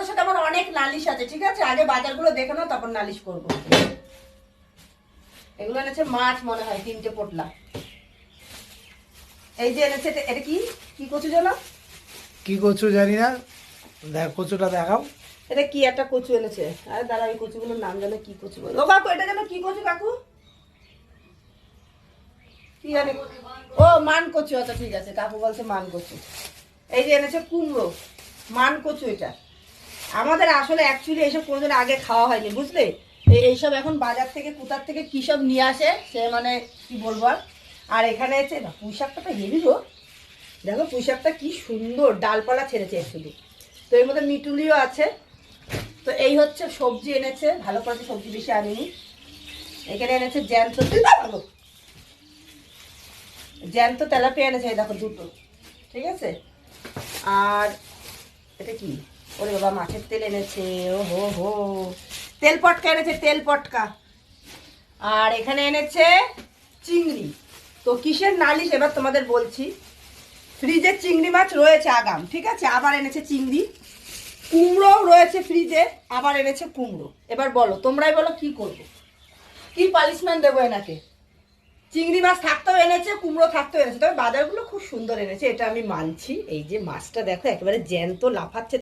তোমাদের সাথে আমার অনেক নালিশ আছে, ঠিক আছে? আগে বাজারগুলো দেখে নাও, তারপর নালিশ করবো। এগুলো এনেছে মাছ মনে হয় 3টে পোটলা। এই যে এনেছে এটা কি কি কচু জানো? কি কচু জানি না, দেখ কচুটা দেখাও। এটা কি একটা কচু এনেছে। আরে দাঁড়া, এই কচুগুলোর নাম জানো কি কচু বলে? ও কাকু, এটা জানো কি কচু কাকু? কি জানি। ও মান কচু, আচ্ছা ঠিক আছে, কাকু বলছে মান কচু। এই যে এনেছে কুমড়ো, মান কচু। এটা আমাদের আসলে অ্যাকচুয়ালি এইসব কোনোদিন আগে খাওয়া হয়নি, বুঝলে? এইসব এখন বাজার থেকে কোথার থেকে কী সব নিয়ে আসে, সে মানে কি বলবো। আর এখানে আছে না পুঁই শাকটা হেভি গো। দেখো পুঁই শাকটা কি সুন্দর ডালপালা ছেড়েছে শুধু। তো এর মধ্যে মিটুলিও আছে। তো এই হচ্ছে সবজি এনেছে, ভালো করে সবজি বেশি আনিনি। এখানে এনেছে জ্যান্ত জ্যান্ত তেলাপিয়া এনেছে, এই দেখো 2টো, ঠিক আছে? আর এটা কি? ওরে বাবা, মাছের তেল এনেছে। ও হো হো, তেল পটকা এনেছে, তেল পটকা। আর এখানে এনেছে চিংড়ি। তো কিসের নালিশ এবার তোমাদের বলছি। ফ্রিজে চিংড়ি মাছ রয়েছে আগাম, ঠিক আছে? আবার এনেছে চিংড়ি। কুমড়ো রয়েছে ফ্রিজে, আবার এনেছে কুমড়ো। এবার বলো, তোমরাই বলো কি করবো, কি পানিশমেন্ট দেবো এনাকে? চিংড়ি মাছ থাকতেও এনেছে, কুমড়ো থাকতেও এনেছে। তবে বাজারগুলো খুব সুন্দর এনেছে, এটা আমি মানছি। এই যে মাছটা দেখো, একেবারে জ্যান্ত লাফাচ্ছে